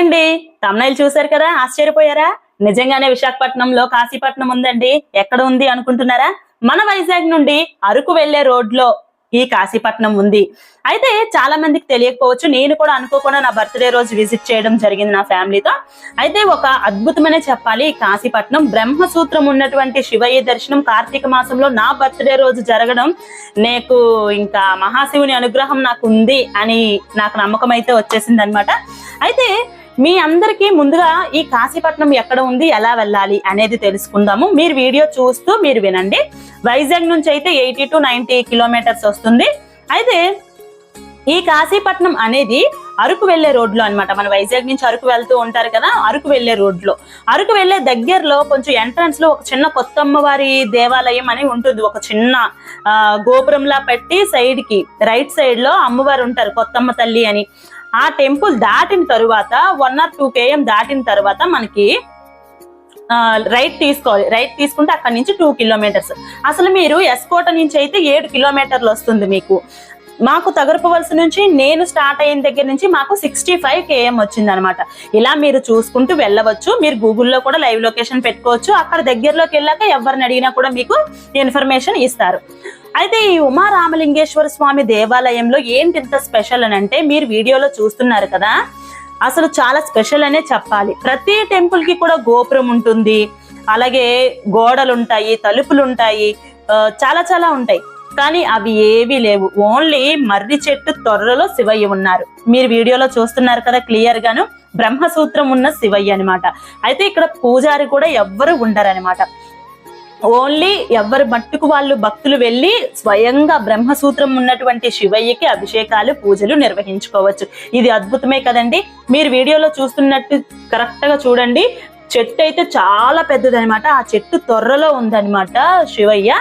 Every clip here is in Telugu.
అండి తమ్నైల్ చూసారు కదా, ఆశ్చర్యపోయారా? నిజంగానే విశాఖపట్నంలో కాశీపట్నం ఉందండి. ఎక్కడ ఉంది అనుకుంటున్నారా? మన వైజాగ్ నుండి అరకు వెళ్లే రోడ్ లో ఈ కాశీపట్నం ఉంది. అయితే చాలా మందికి తెలియకపోవచ్చు, నేను కూడా అనుకోకుండా నా బర్త్డే రోజు విజిట్ చేయడం జరిగింది నా ఫ్యామిలీతో. అయితే ఒక అద్భుతమనే చెప్పాలి. కాశీపట్నం బ్రహ్మసూత్రం ఉన్నటువంటి శివయ్య దర్శనం కార్తీక మాసంలో నా బర్త్డే రోజు జరగడం, నాకు ఇంకా మహాశివుని అనుగ్రహం నాకు ఉంది అని నాకు నమ్మకం అయితే వచ్చేసింది అనమాట. అయితే మీ అందరికీ ముందుగా ఈ కాశీపట్నం ఎక్కడ ఉంది, ఎలా వెళ్ళాలి అనేది తెలుసుకుందాము. మీరు వీడియో చూస్తూ మీరు వినండి. వైజాగ్ నుంచి అయితే 80 to 90 కిలోమీటర్స్ వస్తుంది. అయితే ఈ కాశీపట్నం అనేది అరకు వెళ్లే రోడ్లో అన్నమాట. మన వైజాగ్ నుంచి అరకు వెళ్తూ ఉంటారు కదా, అరకు వెళ్లే రోడ్లో, అరకు వెళ్లే దగ్గరలో కొంచెం ఎంట్రన్స్ లో ఒక చిన్న కొత్తమ్మవారి దేవాలయం అని ఉంటుంది. ఒక చిన్న గోపురంలా పెట్టి సైడ్ కి రైట్ సైడ్ లో అమ్మవారు ఉంటారు, కొత్తమ్మ తల్లి అని. ఆ టెంపుల్ దాటిన తరువాత 1 or 2 km దాటిన తర్వాత మనకి రైట్ తీసుకోవాలి. రైట్ తీసుకుంటే అక్కడి నుంచి 2 కిలోమీటర్స్. అసలు మీరు ఎస్కోట నుంచి అయితే 7 కిలోమీటర్లు వస్తుంది మీకు. మాకు తగరపవలస నుంచి నేను స్టార్ట్ అయిన దగ్గర నుంచి మాకు 65 km వచ్చింది అనమాట. ఇలా మీరు చూసుకుంటూ వెళ్ళవచ్చు. మీరు గూగుల్లో కూడా లైవ్ లొకేషన్ పెట్టుకోవచ్చు. అక్కడ దగ్గరలోకి వెళ్ళాక ఎవరిని అడిగినా కూడా మీకు ఇన్ఫర్మేషన్ ఇస్తారు. అయితే ఈ ఉమా రామలింగేశ్వర స్వామి దేవాలయంలో ఏంటి ఇంత స్పెషల్ అని అంటే, మీరు వీడియోలో చూస్తున్నారు కదా, అసలు చాలా స్పెషల్ అనే చెప్పాలి. ప్రతి టెంపుల్ కి కూడా గోపురం ఉంటుంది, అలాగే గోడలు ఉంటాయి, తలుపులు ఉంటాయి, చాలా చాలా ఉంటాయి. కానీ అవి ఏవీ లేవు. ఓన్లీ మర్రి చెట్టు తొర్రలో శివయ్య ఉన్నారు. మీరు వీడియోలో చూస్తున్నారు కదా క్లియర్ గాను, బ్రహ్మసూత్రం ఉన్న శివయ్య అనమాట. అయితే ఇక్కడ పూజారి కూడా ఎవ్వరు ఉండరనమాట. ఓన్లీ ఎవరి మట్టుకు వాళ్ళు భక్తులు వెళ్ళి స్వయంగా బ్రహ్మసూత్రం ఉన్నటువంటి శివయ్యకి అభిషేకాలు, పూజలు నిర్వహించుకోవచ్చు. ఇది అద్భుతమే కదండి. మీరు వీడియోలో చూస్తున్నట్టు కరెక్ట్ గా చూడండి. చెట్టు అయితే చాలా పెద్దదనమాట. ఆ చెట్టు తొర్రలో ఉందనమాట శివయ్య.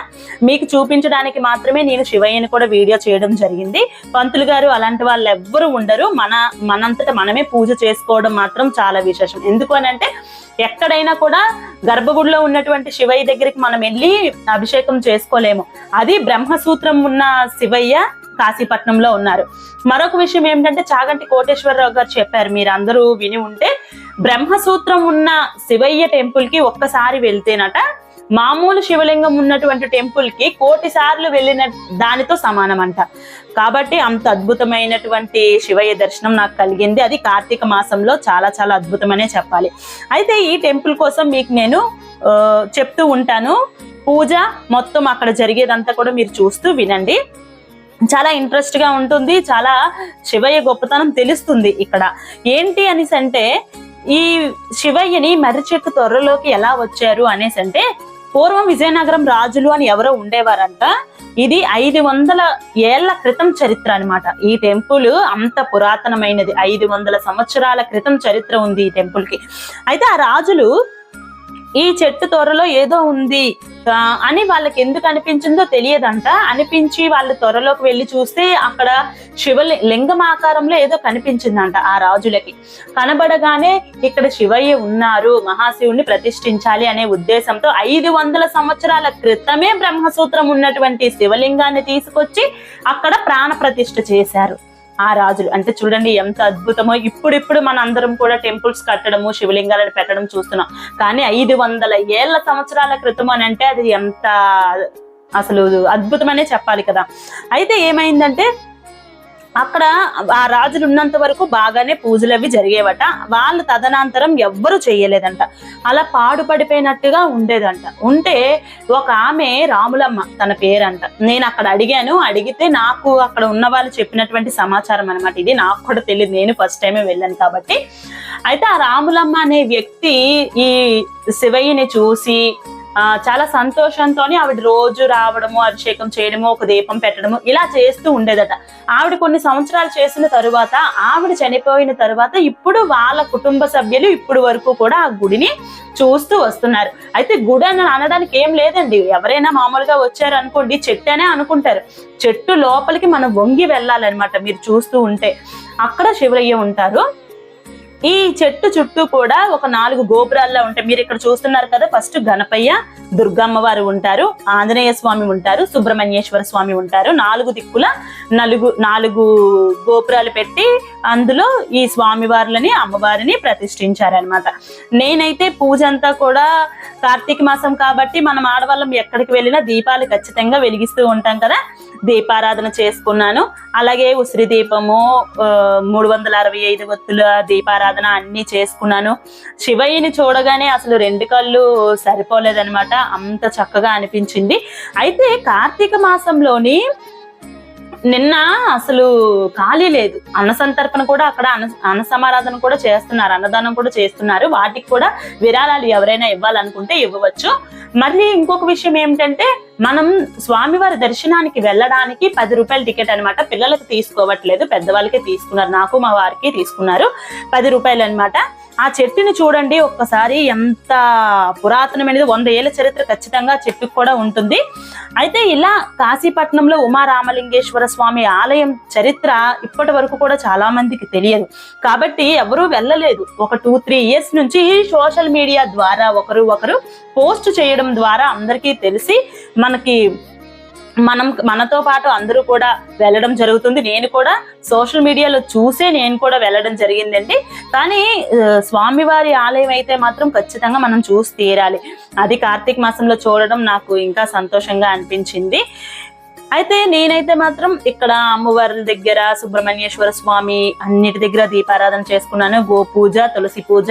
మీకు చూపించడానికి మాత్రమే నేను శివయ్యని కూడా వీడియో చేయడం జరిగింది. పంతులు గారు అలాంటి వాళ్ళు ఎవ్వరు ఉండరు. మనంతటా మనమే పూజ చేసుకోవడం మాత్రం చాలా విశేషం. ఎందుకు అని అంటే, ఎక్కడైనా కూడా గర్భగుడిలో ఉన్నటువంటి శివయ్య దగ్గరికి మనం వెళ్ళి అభిషేకం చేసుకోలేము. అది బ్రహ్మసూత్రం ఉన్న శివయ్య కాశీపట్నంలో ఉన్నారు. మరొక విషయం ఏమిటంటే, చాగంటి కోటేశ్వరరావు గారు చెప్పారు, మీరు అందరూ విని ఉంటే, బ్రహ్మసూత్రం ఉన్న శివయ్య టెంపుల్ కి ఒక్కసారి వెళ్తేనట మామూలు శివలింగం ఉన్నటువంటి టెంపుల్ కి 1,000,000 సార్లు వెళ్ళిన దానితో సమానం అంట. కాబట్టి అంత అద్భుతమైనటువంటి శివయ్య దర్శనం నాకు కలిగింది. అది కార్తీక మాసంలో చాలా చాలా అద్భుతమనే చెప్పాలి. అయితే ఈ టెంపుల్ కోసం మీకు నేను చెప్తూ ఉంటాను. పూజ మొత్తం అక్కడ జరిగేదంతా కూడా మీరు చూస్తూ వినండి. చాలా ఇంట్రెస్ట్ గా ఉంటుంది. చాలా శివయ్య గొప్పతనం తెలుస్తుంది. ఇక్కడ ఏంటి అనేసి అంటే, ఈ శివయ్యని మర్రి చెట్టు త్వరలోకి ఎలా వచ్చారు అనేసి అంటే, పూర్వం విజయనగరం రాజులు అని ఎవరో ఉండేవారంట. ఇది 500 ఏళ్ల క్రితం చరిత్ర అనమాట. ఈ టెంపుల్ అంత పురాతనమైనది. 500 సంవత్సరాల క్రితం చరిత్ర ఉంది ఈ టెంపుల్ కి. అయితే ఆ రాజులు ఈ చెట్టు త్వరలో ఏదో ఉంది అని వాళ్ళకి ఎందుకు అనిపించిందో తెలియదంట. అనిపించి వాళ్ళు త్వరలోకి వెళ్ళి చూస్తే అక్కడ శివలింగం ఆకారంలో ఏదో కనిపించిందంట ఆ రాజులకి. కనబడగానే ఇక్కడ శివయ్య ఉన్నారు, మహాశివుణ్ణి ప్రతిష్ఠించాలి అనే ఉద్దేశంతో 500 సంవత్సరాల క్రితమే బ్రహ్మసూత్రం ఉన్నటువంటి శివలింగాన్ని తీసుకొచ్చి అక్కడ ప్రాణ ప్రతిష్ఠ చేశారు ఆ రాజులు. అంటే చూడండి ఎంత అద్భుతమో. ఇప్పుడు మన అందరం కూడా టెంపుల్స్ కట్టడము, శివలింగాలను పెట్టడం చూస్తున్నాం. కానీ 500 ఏళ్ల సంవత్సరాల క్రితం అని అంటే అది ఎంత అసలు అద్భుతమనే చెప్పాలి కదా. అయితే ఏమైందంటే, అక్కడ ఆ రాజులు ఉన్నంత వరకు బాగానే పూజలు అవి జరిగేవట. వాళ్ళు తదనంతరం ఎవ్వరు చేయలేదంట. అలా పాడుపడిపోయినట్టుగా ఉండేదంట. ఉంటే ఒక ఆమె రాములమ్మ తన పేరంట. నేను అక్కడ అడిగాను. అడిగితే నాకు అక్కడ ఉన్న వాళ్ళు చెప్పినటువంటి సమాచారం అనమాట. ఇది నాకు కూడా తెలియదు, నేను ఫస్ట్ టైమే వెళ్ళాను కాబట్టి. అయితే ఆ రాములమ్మ అనే వ్యక్తి ఈ శివయ్యని చూసి చాలా సంతోషంతో ఆవిడ రోజు రావడము, అభిషేకం చేయడము, ఒక దీపం పెట్టడము ఇలా చేస్తూ ఉండేదట. ఆవిడ కొన్ని సంవత్సరాలు చేసిన తరువాత, ఆవిడ చనిపోయిన తరువాత ఇప్పుడు వాళ్ళ కుటుంబ సభ్యులు ఇప్పుడు వరకు కూడా ఆ గుడిని చూస్తూ వస్తున్నారు. అయితే గుడి అని అనడానికి ఏం లేదండి. ఎవరైనా మామూలుగా వచ్చారు అనుకోండి, చెట్టు అనే అనుకుంటారు. చెట్టు లోపలికి మనం వంగి వెళ్ళాలన్నమాట. మీరు చూస్తూ ఉంటే అక్కడ శివయ్య ఉంటారు. ఈ చెట్టు చుట్టూ కూడా ఒక 4 గోపురాల్లో ఉంటాయి. మీరు ఇక్కడ చూస్తున్నారు కదా, ఫస్ట్ గణపయ్య, దుర్గమ్మ వారు ఉంటారు, ఆంజనేయ స్వామి ఉంటారు, సుబ్రహ్మణ్యేశ్వర స్వామి ఉంటారు. 4 దిక్కుల 4 గోపురాలు పెట్టి అందులో ఈ స్వామి వార్లని అమ్మవారిని ప్రతిష్ఠించారనమాట. నేనైతే పూజ అంతా కూడా కార్తీక మాసం కాబట్టి మనం ఆడవాళ్ళం ఎక్కడికి వెళ్ళినా దీపాలు ఖచ్చితంగా వెలిగిస్తూ ఉంటాం కదా, దీపారాధన చేసుకున్నాను. అలాగే ఉసిరి దీపము, 365 ఒత్తుల దీపారాధన అన్ని చేసుకున్నాను. శివయ్యని చూడగానే అసలు 2 కళ్ళు సరిపోలేదనమాట, అంత చక్కగా అనిపించింది. అయితే కార్తీక మాసంలోని నిన్న అసలు ఖాళీ లేదు. అన్న సంతర్పణ కూడా అక్కడ అన్న సమారాధన కూడా చేస్తున్నారు, అన్నదానం కూడా చేస్తున్నారు. వాటికి కూడా విరాళాలు ఎవరైనా ఇవ్వాలనుకుంటే ఇవ్వవచ్చు. మళ్ళీ ఇంకొక విషయం ఏమిటంటే, మనం స్వామివారి దర్శనానికి వెళ్ళడానికి 10 రూపాయల టికెట్ అనమాట. పిల్లలకు తీసుకోవట్లేదు, పెద్దవాళ్ళకే తీసుకున్నారు. నాకు మా వారికి తీసుకున్నారు 10 రూపాయలు అనమాట. ఆ చెట్టుని చూడండి ఒక్కసారి, ఎంత పురాతనమైనది, 100 ఏళ్ల చరిత్ర ఖచ్చితంగా చెట్టుకు కూడా ఉంటుంది. అయితే ఇలా కాశీపట్నంలో ఉమారామలింగేశ్వర స్వామి ఆలయం చరిత్ర ఇప్పటి వరకు కూడా చాలా మందికి తెలియదు కాబట్టి ఎవరూ వెళ్ళలేదు. ఒక 2-3 ఇయర్స్ నుంచి సోషల్ మీడియా ద్వారా ఒకరు పోస్ట్ చేయడం ద్వారా అందరికీ తెలిసి మనతో పాటు అందరూ కూడా వెళ్ళడం జరుగుతుంది. నేను కూడా సోషల్ మీడియాలో చూసే నేను కూడా వెళ్ళడం జరిగిందండి. కానీ స్వామివారి ఆలయం అయితే మాత్రం ఖచ్చితంగా మనం చూసి తీరాలి. అది కార్తీక మాసంలో చూడడం నాకు ఇంకా సంతోషంగా అనిపించింది. అయితే నేనైతే మాత్రం ఇక్కడ అమ్మవారి దగ్గర, సుబ్రహ్మణ్యేశ్వర స్వామి అన్నిటి దగ్గర దీపారాధన చేసుకున్నాను. గోపూజ, తులసి పూజ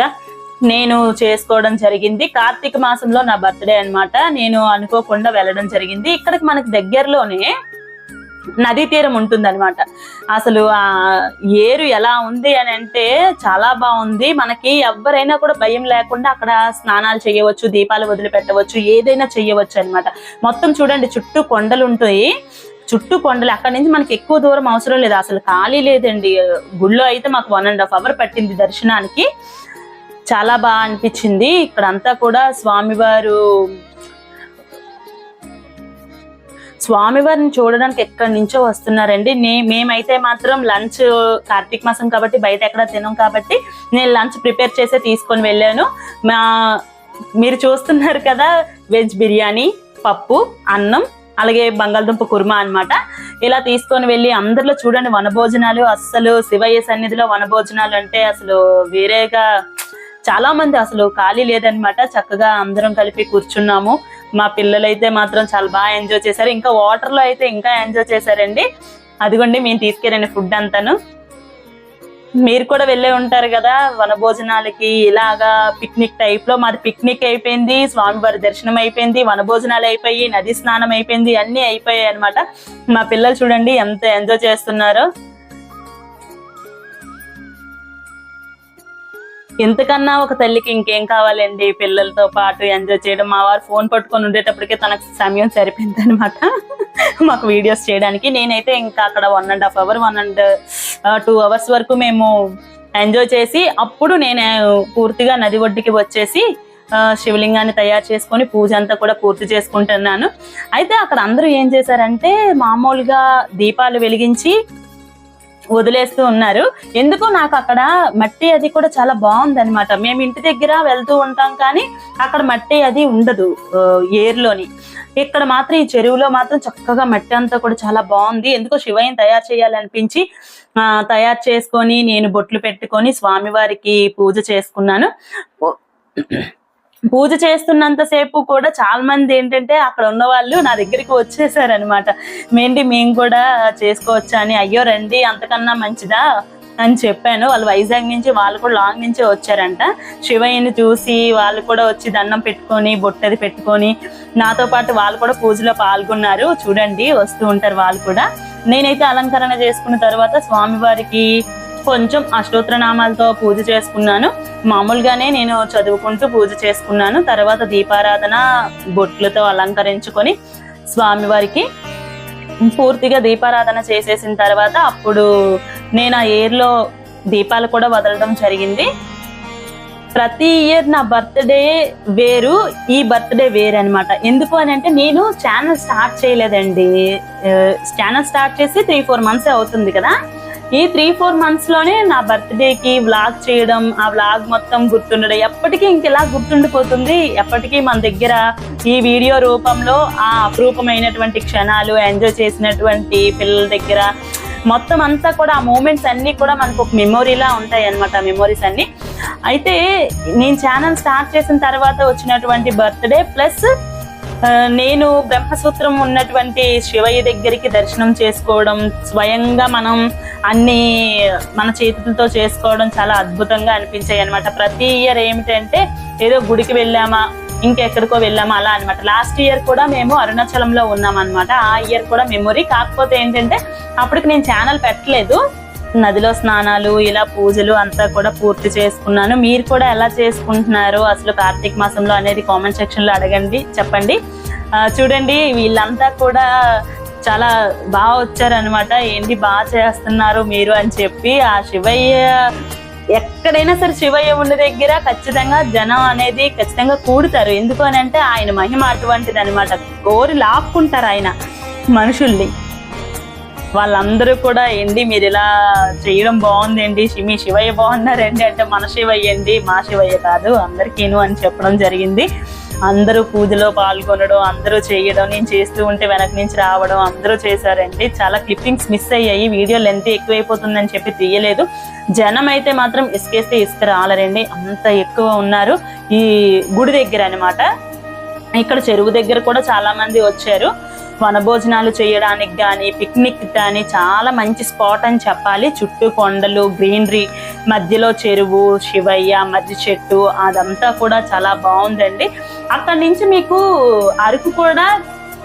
నేను చేసుకోవడం జరిగింది. కార్తీక మాసంలో నా బర్త్డే అన్నమాట. నేను అనుకోకుండా వెళ్ళడం జరిగింది. ఇక్కడికి మనకి దగ్గరలోనే నదీ తీరం ఉంటుంది అనమాట. అసలు ఆ ఏరు ఎలా ఉంది అని అంటే చాలా బాగుంది. మనకి ఎవరైనా కూడా భయం లేకుండా అక్కడ స్నానాలు చేయవచ్చు, దీపాలు వదిలిపెట్టవచ్చు, ఏదైనా చేయవచ్చు అనమాట. మొత్తం చూడండి, చుట్టూ కొండలు ఉంటాయి, చుట్టూ కొండలు. అక్కడి నుంచి మనకి ఎక్కువ దూరం అవసరం లేదు, అసలు ఖాళీ లేదండి. గుళ్ళో అయితే మాకు 1.5 అవర్ పట్టింది దర్శనానికి. చాలా బాగా అనిపించింది. ఇక్కడంతా కూడా స్వామివారిని చూడడానికి ఎక్కడి నుంచో వస్తున్నారండి. మేమైతే మాత్రం లంచ్, కార్తీక మాసం కాబట్టి బయట ఎక్కడ తినం కాబట్టి నేను లంచ్ ప్రిపేర్ చేసే తీసుకొని వెళ్ళాను. మీరు చూస్తున్నారు కదా, వెజ్ బిర్యానీ, పప్పు, అన్నం, అలాగే బంగాళదుంప కుర్మా అన్నమాట. ఇలా తీసుకొని వెళ్ళి అందరిలో చూడండి వనభోజనాలు. అస్సలు శివయ్య సన్నిధిలో వనభోజనాలు అంటే అసలు వేరేగా, చాలా మంది అసలు ఖాళీ లేదనమాట. చక్కగా అందరం కలిపి కూర్చున్నాము. మా పిల్లలైతే మాత్రం చాలా బాగా ఎంజాయ్ చేశారు. ఇంకా వాటర్ లో అయితే ఇంకా ఎంజాయ్ చేశారండి. అదిగోండి మేము తీసుకెళ్ళండి ఫుడ్ అంతాను. మీరు కూడా వెళ్ళే ఉంటారు కదా వనభోజనాలకి. ఇలాగా పిక్నిక్ టైప్ లో మాది పిక్నిక్ అయిపోయింది, స్వామివారి దర్శనం అయిపోయింది, వనభోజనాలు అయిపోయి, నది స్నానం అయిపోయింది, అన్ని అయిపోయాయి అనమాట. మా పిల్లలు చూడండి ఎంత ఎంజాయ్ చేస్తున్నారో. ఇంతకన్నా ఒక తల్లికి ఇంకేం కావాలండి, పిల్లలతో పాటు ఎంజాయ్ చేయడం. మా వారు ఫోన్ పట్టుకొని ఉండేటప్పటికే తనకు సమయం సరిపోయింది అనమాట మాకు వీడియోస్ చేయడానికి. నేనైతే ఇంకా అక్కడ 1.5 అవర్ 2 అవర్స్ వరకు మేము ఎంజాయ్ చేసి, అప్పుడు నేను పూర్తిగా నది ఒడ్డుకి వచ్చేసి శివలింగాన్ని తయారు చేసుకొని పూజ అంతా కూడా పూర్తి చేసుకుంటున్నాను. అయితే అక్కడ అందరూ ఏం చేశారంటే, మామూలుగా దీపాలు వెలిగించి వదిలేస్తూ ఉన్నారు. ఎందుకో నాకు అక్కడ మట్టి అది కూడా చాలా బాగుంది అనమాట. మేము ఇంటి దగ్గర వెళ్తూ ఉంటాం కానీ అక్కడ మట్టి అది ఉండదు ఏర్లోని. ఇక్కడ మాత్రం ఈ చెరువులో మాత్రం చక్కగా మట్టి అంతా కూడా చాలా బాగుంది. ఎందుకో శివయ్యని తయారు చేయాలనిపించి తయారు చేసుకొని నేను బొట్లు పెట్టుకొని స్వామివారికి పూజ చేసుకున్నాను. పూజ చేస్తున్నంతసేపు కూడా చాలా మంది ఏంటంటే అక్కడ ఉన్న వాళ్ళు నా దగ్గరికి వచ్చేసారనమాట. మేము కూడా చేసుకోవచ్చా అని. అయ్యో రండి, అంతకన్నా మంచిదా అని చెప్పాను. వాళ్ళు వైజాగ్ నుంచి, వాళ్ళు కూడా లాంగ్ నుంచే వచ్చారంట. శివయ్యని చూసి వాళ్ళు కూడా వచ్చి దండం పెట్టుకొని బొట్టది పెట్టుకొని నాతో పాటు వాళ్ళు కూడా పూజలో పాల్గొన్నారు. చూడండి వస్తూ ఉంటారు వాళ్ళు కూడా. నేనైతే అలంకరణ చేసుకున్న తర్వాత స్వామివారికి కొంచెం అష్టోత్తరనామాలతో పూజ చేసుకున్నాను. మామూలుగానే నేను చదువుకుంటూ పూజ చేసుకున్నాను. తర్వాత దీపారాధన బొట్లతో అలంకరించుకొని స్వామివారికి పూర్తిగా దీపారాధన చేసేసిన తర్వాత అప్పుడు నేను ఆ ఏర్లో దీపాలు కూడా వదలడం జరిగింది. ప్రతి ఇయర్ నా బర్త్డే వేరు, ఈ బర్త్డే వేరు అనమాట. ఎందుకు అని అంటే, నేను ఛానల్ స్టార్ట్ చేయలేదండి. ఛానల్ స్టార్ట్ చేసి 3-4 మంత్స్ అవుతుంది కదా. ఈ 3-4 months లోనే నా బర్త్డేకి వ్లాగ్ చేయడం, ఆ వ్లాగ్ మొత్తం గుర్తుండడం, ఎప్పటికీ ఇంకెలా గుర్తుండిపోతుంది. ఎప్పటికీ మన దగ్గర ఈ వీడియో రూపంలో ఆ అపురూపమైనటువంటి క్షణాలు, ఎంజాయ్ చేసినటువంటి పిల్లల దగ్గర మొత్తం అంతా కూడా ఆ మూమెంట్స్ అన్ని కూడా మనకు ఒక మెమొరీలా ఉంటాయి అన్నమాట. మెమొరీస్ అన్ని అయితే నేను ఛానల్ స్టార్ట్ చేసిన తర్వాత వచ్చినటువంటి బర్త్డే ప్లస్ నేను బ్రహ్మసూత్రం ఉన్నటువంటి శివయ్య దగ్గరికి దర్శనం చేసుకోవడం, స్వయంగా మనం అన్ని మన చేతులతో చేసుకోవడం చాలా అద్భుతంగా అనిపించాయి అనమాట. ప్రతి ఇయర్ ఏమిటంటే ఏదో గుడికి వెళ్ళామా, ఇంకెక్కడికో వెళ్ళామా అలా అనమాట. లాస్ట్ ఇయర్ కూడా మేము అరుణాచలంలో ఉన్నాం అనమాట. ఆ ఇయర్ కూడా మెమొరీ. కాకపోతే ఏంటంటే అప్పటికి నేను ఛానల్ పెట్టలేదు, నదిలో స్నానాలు ఇలా పూజలు అంతా కూడా పూర్తి చేసుకున్నాను. మీరు కూడా ఎలా చేసుకుంటున్నారు అసలు కార్తీక మాసంలో అనేది కామెంట్ సెక్షన్ లో అడగండి, చెప్పండి. చూడండి వీళ్ళంతా కూడా చాలా బాగా వచ్చారనమాట. ఏంటి బాగా చేస్తున్నారు మీరు అని చెప్పి. ఆ శివయ్య ఎక్కడైనా సరే శివయ్య ఉన్న దగ్గర ఖచ్చితంగా జనం అనేది ఖచ్చితంగా కూడుతారు. ఎందుకు అని అంటే ఆయన మహిమ అటువంటిది అనమాట. కోరి లాక్కుంటారు ఆయన మనుషుల్ని. వాళ్ళందరూ కూడా ఏంటి మీరు ఇలా చేయడం బాగుందండి, మీ శివయ్య బాగున్నారండి అంటే మన శివయ్య అండి, మా శివయ్య కాదు అందరికీను అని చెప్పడం జరిగింది. అందరూ పూజలో పాల్గొనడం, అందరూ చేయడం, నేను చేస్తూ ఉంటే వెనక నుంచి రావడం అందరూ చేశారండి. చాలా క్లిప్పింగ్స్ మిస్ అయ్యాయి, వీడియో లెంత్ ఎక్కువైపోతుందని చెప్పి తీయలేదు. జనం అయితే మాత్రం ఇసుకేస్తే ఇసుక రాలరండి, అంత ఎక్కువ ఉన్నారు ఈ గుడి దగ్గర అనమాట. ఇక్కడ చెరువు దగ్గర కూడా చాలా మంది వచ్చారు. వనభోజనాలు చేయడానికి కానీ, పిక్నిక్ కానీ చాలా మంచి స్పాట్ అని చెప్పాలి. చుట్టూ కొండలు, గ్రీనరీ, మధ్యలో చెరువు, శివయ్య, మధ్య చెట్టు, అదంతా కూడా చాలా బాగుందండి. అక్కడి నుంచి మీకు అరకు కూడా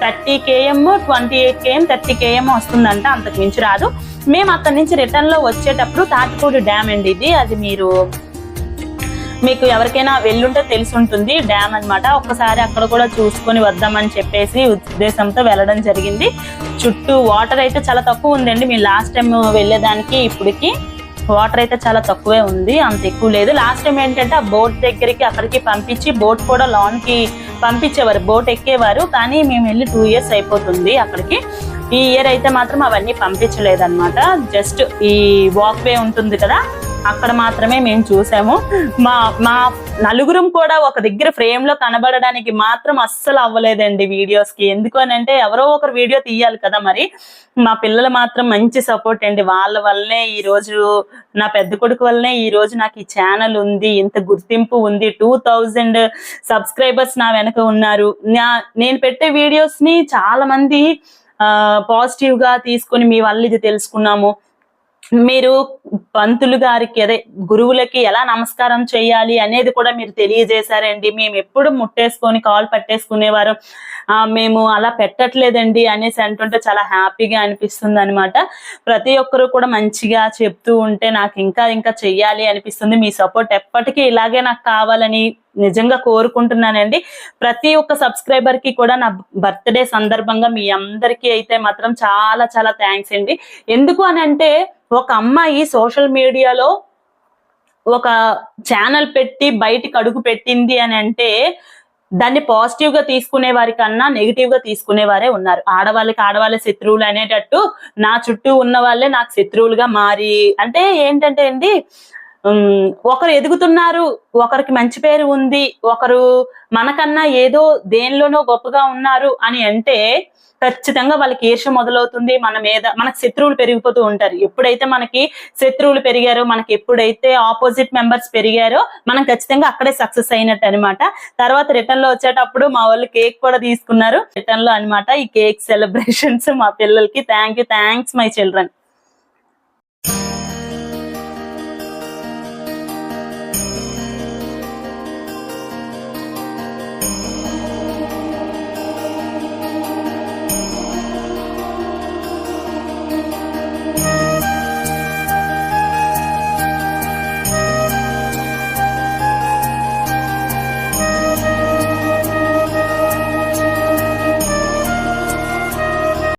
30 km, 28 km, 30 km వస్తుందంట, అంతకు మించి రాదు. మేము అక్కడి నుంచి రిటర్న్ లో వచ్చేటప్పుడు తాటిపూడి డ్యామ్ అండి ఇది. అది మీకు ఎవరికైనా వెళ్ళుంటే తెలిసి ఉంటుంది, డ్యామ్ అన్నమాట. ఒక్కసారి అక్కడ కూడా చూసుకొని వద్దామని చెప్పేసి ఉద్దేశంతో వెళ్ళడం జరిగింది. చుట్టూ వాటర్ అయితే చాలా తక్కువ ఉందండి. మేము లాస్ట్ టైం వెళ్ళేదానికి ఇప్పటికి వాటర్ అయితే చాలా తక్కువే ఉంది, అంత ఎక్కువ లేదు. లాస్ట్ టైం ఏంటంటే ఆ బోట్ దగ్గరికి అక్కడికి పంపించి బోట్ కూడా లాన్ కి పంపించేవారు, బోట్ ఎక్కేవారు. కానీ మేము వెళ్ళి 2 years అయిపోతుంది అక్కడికి. ఈ ఇయర్ అయితే మాత్రం అవన్నీ పంపించలేదన్నమాట. జస్ట్ ఈ వాక్ వే ఉంటుంది కదా, అక్కడ మాత్రమే మేము చూసాము. మా నలుగురం కూడా ఒక దగ్గర ఫ్రేమ్ లో కనబడడానికి మాత్రం అస్సలు అవ్వలేదండి వీడియోస్ కి. ఎందుకు అని అంటే ఎవరో ఒకరు వీడియో తీయాలి కదా. మరి మా పిల్లలు మాత్రం మంచి సపోర్ట్ అండి. వాళ్ళ వల్లనే ఈ రోజు, నా పెద్ద కొడుకు వల్లనే ఈ రోజు నాకు ఈ ఛానల్ ఉంది, ఇంత గుర్తింపు ఉంది. 2000 సబ్స్క్రైబర్స్ నా వెనక ఉన్నారు. నేను పెట్టే వీడియోస్ ని చాలా మంది పాజిటివ్ గా తీసుకొని మీ వల్ల ఇది తెలుసుకున్నాము, మీరు పంతులు గారికి అదే గురువులకి ఎలా నమస్కారం చేయాలి అనేది కూడా మీరు తెలియజేశారండి. మేము ఎప్పుడు ముట్టేసుకొని కాల్ పట్టేసుకునేవారు, మేము అలా పెట్టట్లేదండి అనేసి అంటుంటే చాలా హ్యాపీగా అనిపిస్తుంది అనమాట. ప్రతి ఒక్కరు కూడా మంచిగా చెప్తూ ఉంటే నాకు ఇంకా ఇంకా చెయ్యాలి అనిపిస్తుంది. మీ సపోర్ట్ ఎప్పటికీ ఇలాగే నాకు కావాలని నిజంగా కోరుకుంటున్నానండి. ప్రతి ఒక్క సబ్స్క్రైబర్ కి కూడా నా బర్త్డే సందర్భంగా మీ అందరికీ అయితే మాత్రం చాలా చాలా థ్యాంక్స్ అండి. ఎందుకు అని అంటే ఒక అమ్మాయి సోషల్ మీడియాలో ఒక ఛానల్ పెట్టి బయటికి అడుగు పెట్టింది అని అంటే దాన్ని పాజిటివ్ గా తీసుకునే వారి కన్నా నెగిటివ్ గా తీసుకునే వారే ఉన్నారు. ఆడవాళ్ళకి ఆడవాళ్ళ శత్రువులు అనేటట్టు నా చుట్టూ ఉన్న వాళ్ళే నాకు శత్రువులుగా మారి, అంటే ఏంటంటే అండి, ఒకరు ఎదుగుతున్నారు, ఒకరికి మంచి పేరు ఉంది, ఒకరు మనకన్నా ఏదో దేనిలోనో గొప్పగా ఉన్నారు అని అంటే ఖచ్చితంగా వాళ్ళకి ఈర్ష్య మొదలవుతుంది. మన మీద మనకు శత్రువులు పెరిగిపోతూ ఉంటారు. ఎప్పుడైతే మనకి శత్రువులు పెరిగారో, మనకి ఎప్పుడైతే ఆపోజిట్ మెంబర్స్ పెరిగారో మనం ఖచ్చితంగా అక్కడే సక్సెస్ అయినట్టు అనమాట. తర్వాత రిటర్న్ లో వచ్చేటప్పుడు మా వాళ్ళు కేక్ కూడా తీసుకున్నారు రిటర్న్ లో అనమాట. ఈ కేక్ సెలబ్రేషన్స్ మా పిల్లలకి థ్యాంక్స్ మై చిల్డ్రన్.